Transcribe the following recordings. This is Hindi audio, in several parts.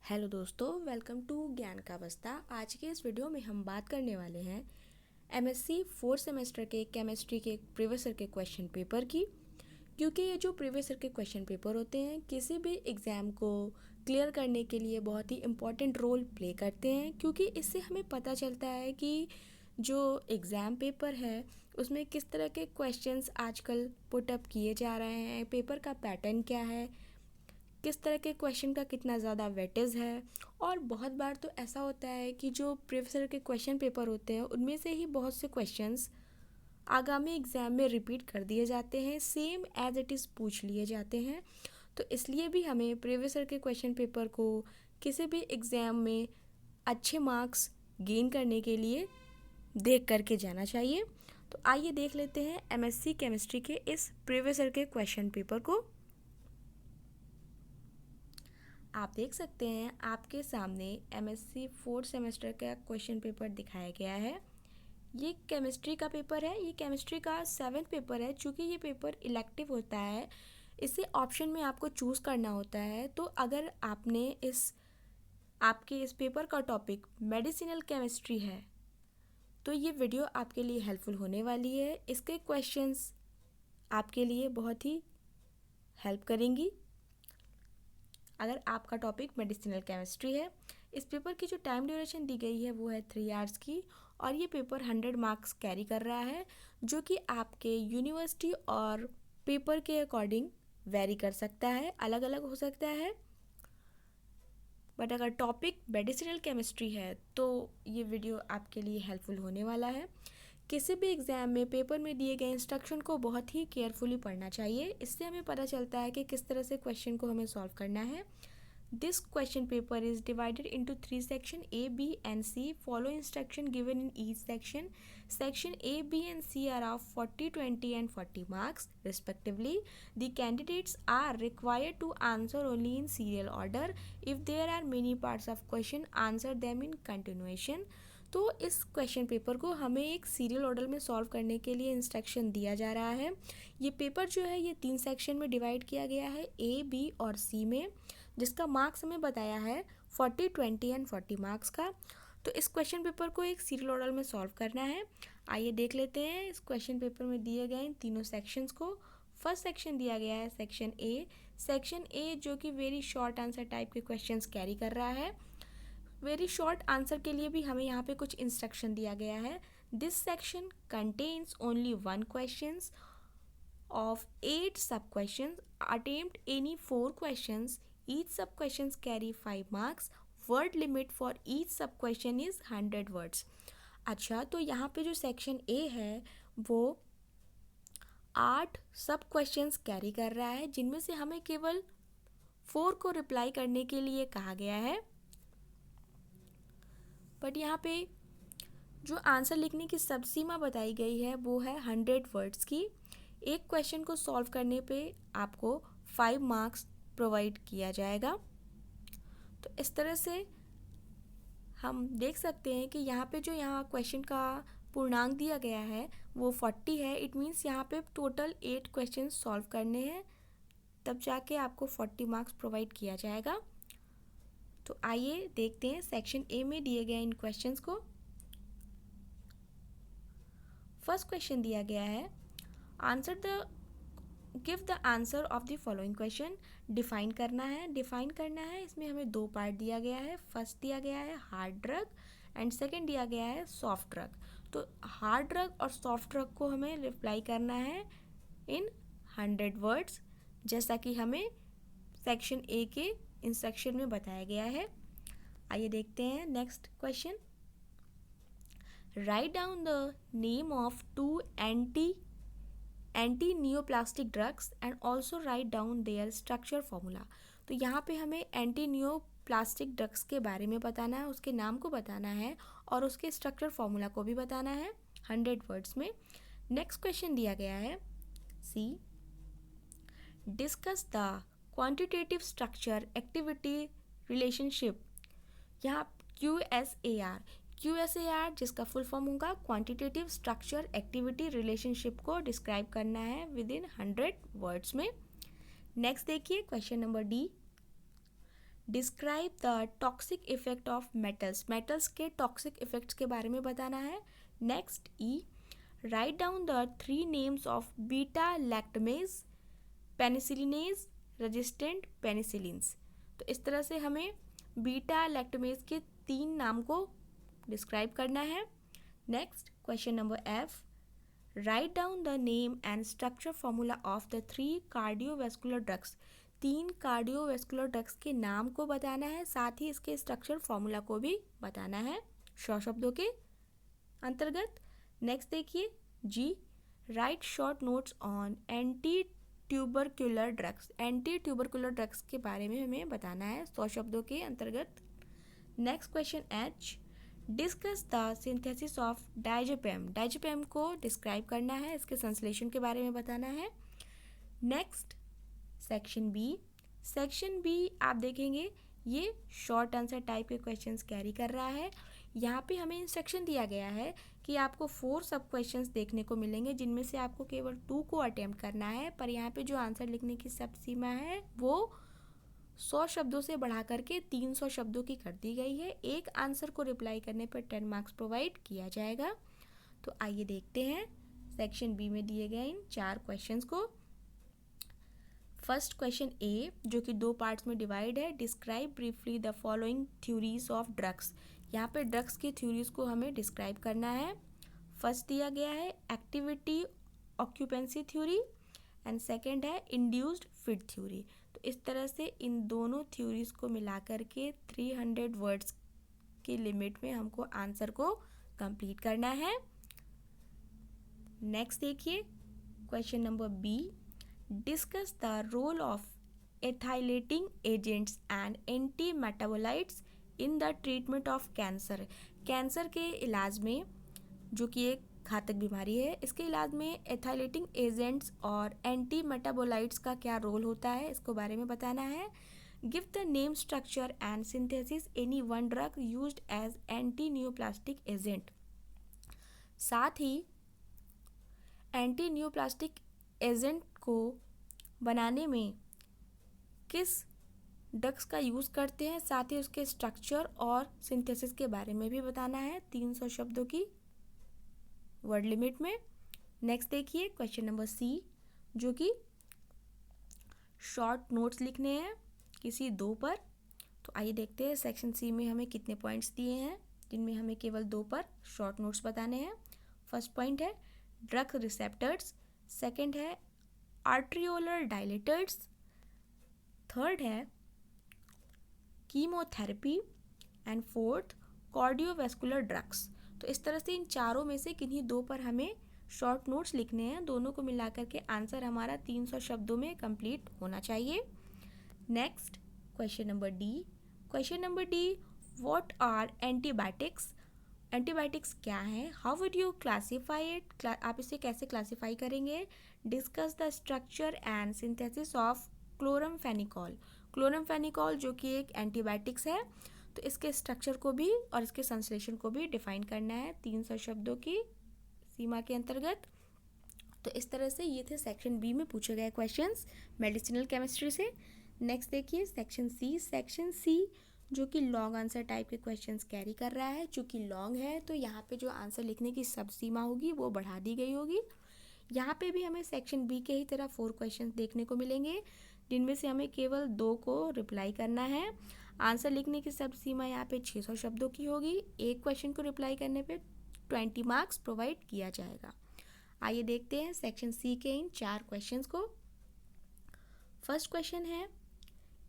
हेलो दोस्तों, वेलकम टू ज्ञान का बस्ता। आज के इस वीडियो में हम बात करने वाले हैं एमएससी फोर्थ सेमेस्टर के केमिस्ट्री के प्रीवियस ईयर के क्वेश्चन पेपर की। क्योंकि ये जो प्रीवियस ईयर के क्वेश्चन पेपर होते हैं किसी भी एग्ज़ाम को क्लियर करने के लिए बहुत ही इम्पॉर्टेंट रोल प्ले करते हैं, क्योंकि इससे हमें पता चलता है कि जो एग्ज़ाम पेपर है उसमें किस तरह के क्वेश्चंस आजकल पुटअप किए जा रहे हैं, पेपर का पैटर्न क्या है, किस तरह के क्वेश्चन का कितना ज़्यादा वेटेज है। और बहुत बार तो ऐसा होता है कि जो प्रीवियस ईयर के क्वेश्चन पेपर होते हैं उनमें से ही बहुत से क्वेश्चंस आगामी एग्ज़ाम में रिपीट कर दिए जाते हैं, सेम एज इट इज़ पूछ लिए जाते हैं। तो इसलिए भी हमें प्रीवियस ईयर के क्वेश्चन पेपर को किसी भी एग्ज़ाम में अच्छे मार्क्स गेन करने के लिए देख करके जाना चाहिए। तो आइए देख लेते हैं एमएससी केमिस्ट्री के इस प्रीवियस ईयर के क्वेश्चन पेपर को। आप देख सकते हैं आपके सामने एमएससी फोर्थ सेमेस्टर का क्वेश्चन पेपर दिखाया गया है। ये केमिस्ट्री का पेपर है, ये केमिस्ट्री का 7th पेपर है। चूँकि ये पेपर इलेक्टिव होता है, इसे ऑप्शन में आपको चूज़ करना होता है। तो अगर आपके इस पेपर का टॉपिक मेडिसिनल केमिस्ट्री है तो ये वीडियो आपके लिए हेल्पफुल होने वाली है। इसके क्वेश्चंस आपके लिए बहुत ही हेल्प करेंगी अगर आपका टॉपिक मेडिसिनल केमिस्ट्री है। इस पेपर की जो टाइम ड्यूरेशन दी गई है वो है 3 आवर्स की, और ये पेपर 100 मार्क्स कैरी कर रहा है, जो कि आपके यूनिवर्सिटी और पेपर के अकॉर्डिंग वेरी कर सकता है, अलग अलग हो सकता है। बट अगर टॉपिक मेडिसिनल केमिस्ट्री है तो ये वीडियो आपके लिए हेल्पफुल होने वाला है। किसी भी एग्ज़ाम में पेपर में दिए गए इंस्ट्रक्शन को बहुत ही केयरफुली पढ़ना चाहिए। इससे हमें पता चलता है कि किस तरह से क्वेश्चन को हमें सॉल्व करना है। This question paper is divided into 3 sections A, B and C. Follow instruction given in each section. Section A, B and C are of 40, 20 and 40 marks respectively. The candidates are required to answer only in serial order. If there are many parts of question, answer them in continuation. तो इस क्वेश्चन पेपर को हमें एक सीरियल ऑर्डर में सॉल्व करने के लिए इंस्ट्रक्शन दिया जा रहा है। ये पेपर जो है ये 3 सेक्शन में डिवाइड किया गया है, ए, बी और सी में, जिसका मार्क्स हमें बताया है 40, 20 एंड 40 मार्क्स का। तो इस क्वेश्चन पेपर को एक सीरियल ऑर्डर में सॉल्व करना है। आइए देख लेते हैं इस क्वेश्चन पेपर में दिए गए इन तीनों सेक्शंस को। फर्स्ट सेक्शन दिया गया है सेक्शन ए। सेक्शन ए जो कि वेरी शॉर्ट आंसर टाइप के क्वेश्चंस कैरी कर रहा है। वेरी शॉर्ट आंसर के लिए भी हमें यहाँ पे कुछ इंस्ट्रक्शन दिया गया है। This section contains only 1 questions of 8 sub-questions. Attempt any 4 questions. Each sub-questions carry 5 marks. Word limit for each sub-question is 100 words. अच्छा, तो यहाँ पे जो सेक्शन ए है वो 8 सब क्वेश्चंस कैरी कर रहा है, जिनमें से हमें केवल 4 को रिप्लाई करने के लिए कहा गया है। बट यहाँ पे जो आंसर लिखने की सब सीमा बताई गई है वो है 100 वर्ड्स की। एक क्वेश्चन को सॉल्व करने पे आपको 5 मार्क्स प्रोवाइड किया जाएगा। तो इस तरह से हम देख सकते हैं कि यहाँ पे जो यहाँ क्वेश्चन का पूर्णांक दिया गया है वो 40 है। इट मीन्स यहाँ पे टोटल 8 क्वेश्चन सॉल्व करने हैं, तब जाके आपको 40 मार्क्स प्रोवाइड किया जाएगा। तो आइए देखते हैं सेक्शन ए में दिए गए इन क्वेश्चंस को। फर्स्ट क्वेश्चन दिया गया है, give the answer of the following question. Define करना है। इसमें हमें 2 पार्ट दिया गया है। फर्स्ट दिया गया है हार्ड ड्रग एंड सेकंड दिया गया है सॉफ्ट ड्रग। तो हार्ड ड्रग और सॉफ्ट ड्रग को हमें रिप्लाई करना है इन 100 वर्ड्स, जैसा कि हमें सेक्शन ए के इंस्ट्रक्शन में बताया गया है। आइए देखते हैं next question. Right down the name of 2 anti-neoplastic drugs and also write down there structure formula. तो यहाँ पे हमें एंटी-नियोप्लास्टिक ड्रग्स के बारे में बताना है, उसके नाम को बताना है और उसके स्ट्रक्चर फॉर्मूला को भी बताना है 100 वर्ड्स में। नेक्स्ट क्वेश्चन दिया गया है C, discuss the quantitative structure activity relationship. यहाँ QSAR जिसका फुल फॉर्म होगा क्वांटिटेटिव स्ट्रक्चर एक्टिविटी रिलेशनशिप को डिस्क्राइब करना है विद इन 100 वर्ड्स में। नेक्स्ट देखिए question number D, describe the toxic effect of metals, metals के टॉक्सिक इफेक्ट्स के बारे में बताना है। Next E, write down the 3 names of beta lactamase penicillinase resistant penicillins. तो इस तरह से हमें बीटा लैक्टमेज के 3 नाम को डिस्क्राइब करना है। Next question number F, right down the name and structure formula of the 3 cardiovascular drugs, 3 cardiovascular drugs के नाम को बताना है, साथ ही इसके स्ट्रक्चर फॉर्मूला को भी बताना है 100 शब्दों के अंतर्गत। नेक्स्ट देखिए जी, write short notes on anti tubercular drugs, anti tubercular drugs के बारे में हमें बताना है 100 शब्दों के अंतर्गत। Next question H, discuss the synthesis of diazepam, diazepam को डिस्क्राइब करना है, इसके संश्लेषण के बारे में बताना है। Next section B, section B आप देखेंगे ये शॉर्ट आंसर टाइप के क्वेश्चंस कैरी कर रहा है। यहाँ पे हमें इंस्ट्रक्शन दिया गया है कि आपको 4 सब क्वेश्चंस देखने को मिलेंगे, जिनमें से आपको केवल 2 को अटेम्प्ट करना है, पर यहाँ पे जो आंसर लिखने की सब सीमा है वो 100 शब्दों से बढ़ा करके 300 शब्दों की कर दी गई है। एक आंसर को रिप्लाई करने पर 10 मार्क्स प्रोवाइड किया जाएगा। तो आइए देखते हैं सेक्शन बी में दिए गए इन 4 क्वेश्चंस को। फर्स्ट क्वेश्चन ए, जो कि 2 पार्ट्स में डिवाइड है, describe briefly the following theories of drugs. यहाँ पे ड्रग्स की थ्योरीज को हमें डिस्क्राइब करना है। फर्स्ट दिया गया है activity occupancy theory and second है इंड्यूस्ड फिट थ्योरी। तो इस तरह से इन दोनों थ्योरीज को मिलाकर के 300 वर्ड्स की लिमिट में हमको आंसर को कंप्लीट करना है। नेक्स्ट देखिए question number B, discuss the role of ethylating agents and anti metabolites in the treatment of cancer. Cancer के इलाज में, जो कि एक घातक बीमारी है, इसके इलाज में एथाइलेटिंग एजेंट्स और एंटी मेटाबोलाइट्स का क्या रोल होता है, इसको बारे में बताना है। Give the name, structure and synthesis any one drug used as anti neoplastic agent. साथ ही एंटी न्यूप्लास्टिक एजेंट को बनाने में किस ड्रग्स का यूज़ करते हैं, साथ ही उसके स्ट्रक्चर और सिंथेसिस के बारे में भी बताना है 300 शब्दों की वर्ड लिमिट में। नेक्स्ट देखिए क्वेश्चन नंबर सी, जो कि शॉर्ट नोट्स लिखने हैं किसी 2 पर। तो आइए देखते हैं सेक्शन सी में हमें कितने पॉइंट्स दिए हैं, जिनमें हमें केवल 2 पर शॉर्ट नोट्स बताने हैं। फर्स्ट पॉइंट है ड्रग रिसेप्टर्स, सेकंड है आर्ट्रियोलर डायलेटर्स, थर्ड है chemotherapy and fourth cardiovascular drugs. तो इस तरह से इन चारों में से किन्हीं 2 पर हमें शॉर्ट नोट्स लिखने हैं, दोनों को मिलाकर के आंसर हमारा 300 शब्दों में कंप्लीट होना चाहिए। Next question number D, question number D, what are antibiotics, antibiotics क्या है, how would you classify it, आप इसे कैसे क्लासीफाई करेंगे। Discuss the structure and synthesis of chloramphenicol, chloramphenicol जो कि एक एंटीबायोटिक्स है, तो इसके स्ट्रक्चर को भी और इसके संश्लेषण को भी डिफाइन करना है 300 शब्दों की सीमा के अंतर्गत। तो इस तरह से ये थे सेक्शन बी में पूछे गए क्वेश्चंस मेडिसिनल केमिस्ट्री से। नेक्स्ट देखिए सेक्शन सी, सेक्शन सी जो कि लॉन्ग आंसर टाइप के क्वेश्चंस कैरी कर रहा है। चूँकि लॉन्ग है तो यहाँ पे जो आंसर लिखने की सब सीमा होगी वो बढ़ा दी गई होगी। यहाँ पे भी हमें सेक्शन बी के ही तरह 4 क्वेश्चंस देखने को मिलेंगे, जिनमें से हमें केवल 2 को रिप्लाई करना है। आंसर लिखने की सब सीमा यहाँ पे 600 शब्दों की होगी। एक क्वेश्चन को रिप्लाई करने पे 20 मार्क्स प्रोवाइड किया जाएगा। आइए देखते हैं सेक्शन सी के इन 4 क्वेश्चंस को। फर्स्ट क्वेश्चन है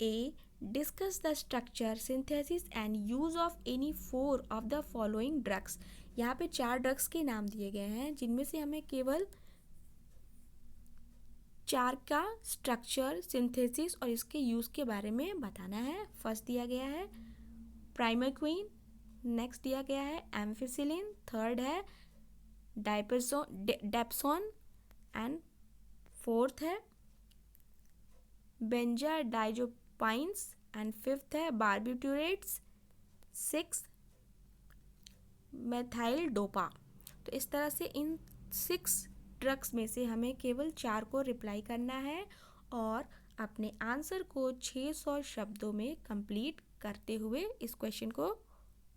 A, discuss the structure, synthesis and use of any 4 of the following drugs. यहाँ पे 4 ड्रग्स के नाम दिए गए हैं, जिनमें से हमें केवल 4 का स्ट्रक्चर, सिंथेसिस और इसके यूज़ के बारे में बताना है। फर्स्ट दिया गया है प्राइमोक्विन, नेक्स्ट दिया गया है एम्फिसिलिन, थर्ड है डेप्सोन एंड फोर्थ है बेंजाडाइजोपाइंस एंड फिफ्थ है बार्बिट्यूरेट्स, 6 मेथाइल डोपा। तो इस तरह से इन 6 ड्रग्स में से हमें केवल 4 को रिप्लाई करना है और अपने आंसर को 600 शब्दों में कंप्लीट करते हुए इस क्वेश्चन को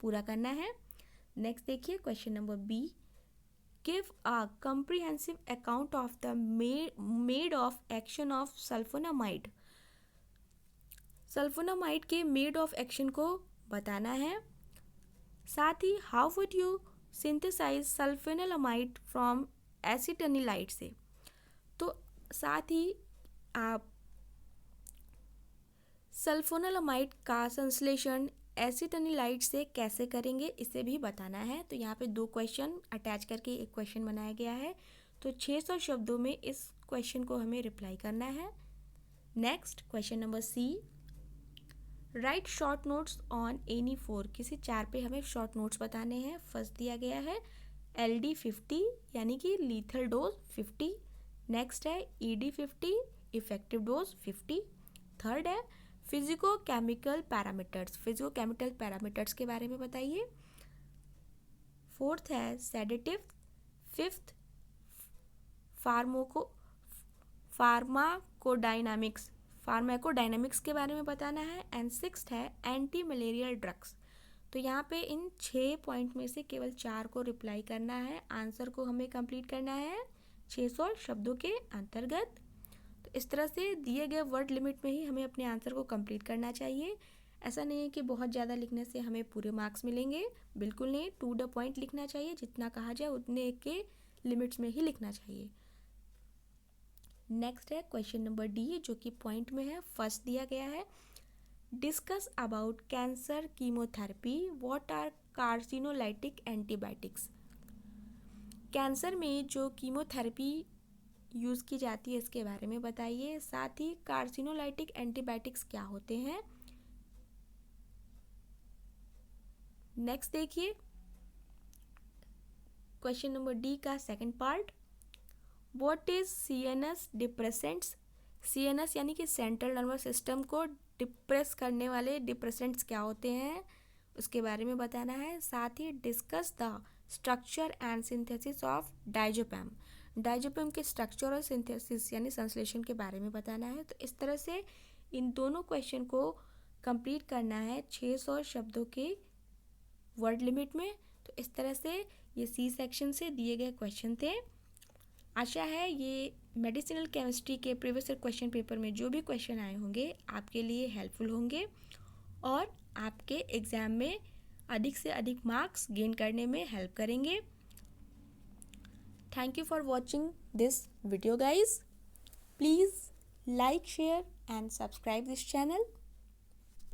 पूरा करना है। नेक्स्ट देखिए question number B, give a comprehensive account of the mode of action of sulphonamide. Sulphonamide के मेड ऑफ एक्शन को बताना है। साथ ही how would you synthesize sulphanilamide from acetanilide से। तो साथ ही आप सल्फोनिलमाइड का संश्लेषण एसिटनिलाइट से कैसे करेंगे इसे भी बताना है। तो यहाँ पे 2 क्वेश्चन अटैच करके एक क्वेश्चन बनाया गया है। तो 600 शब्दों में इस क्वेश्चन को हमें रिप्लाई करना है। Next question number C, write short notes on any 4। किसी 4 पे हमें शॉर्ट नोट्स बताने हैं। फर्स्ट दिया गया है LD 50 यानी कि लीथल डोज 50। नेक्स्ट है ED 50 इफेक्टिव डोज 50। थर्ड है फिजिको केमिकल पैरामीटर्स के बारे में बताइए। फोर्थ है सेडेटिव। फिफ्थ फार्माकोडायनामिक्स के बारे में बताना है। एंड सिक्स्थ है एंटी मलेरियल ड्रग्स। तो यहाँ पे इन 6 पॉइंट में से केवल 4 को रिप्लाई करना है। आंसर को हमें कंप्लीट करना है 600 शब्दों के अंतर्गत। तो इस तरह से दिए गए वर्ड लिमिट में ही हमें अपने आंसर को कंप्लीट करना चाहिए। ऐसा नहीं है कि बहुत ज़्यादा लिखने से हमें पूरे मार्क्स मिलेंगे, बिल्कुल नहीं। टू द पॉइंट लिखना चाहिए, जितना कहा जाए उतने के लिमिट्स में ही लिखना चाहिए। नेक्स्ट है क्वेश्चन नंबर डी, जो कि पॉइंट में है। फर्स्ट दिया गया है discuss about cancer chemotherapy, what are carcinolytic antibiotics. Cancer में जो कीमोथेरेपी यूज़ की जाती है इसके बारे में बताइए। साथ ही कार्सिनोलाइटिक एंटीबायोटिक्स क्या होते हैं। नेक्स्ट देखिए क्वेश्चन नंबर डी का second part, what is CNS depressants. CNS यानी कि सेंट्रल नर्वस सिस्टम को डिप्रेस करने वाले डिप्रेसेंट्स क्या होते हैं उसके बारे में बताना है। साथ ही discuss the structure and synthesis of diazepam के स्ट्रक्चर और सिंथेसिस यानी संश्लेषण के बारे में बताना है। तो इस तरह से इन दोनों क्वेश्चन को कंप्लीट करना है 600 शब्दों के वर्ड लिमिट में। तो इस तरह से ये C सेक्शन से दिए गए क्वेश्चन थे। आशा है ये मेडिसिनल केमिस्ट्री के प्रीवियस क्वेश्चन पेपर में जो भी क्वेश्चन आए होंगे आपके लिए हेल्पफुल होंगे और आपके एग्ज़ाम में अधिक से अधिक मार्क्स गेन करने में हेल्प करेंगे। Thank you for watching this video guys. Please like, share and subscribe this channel.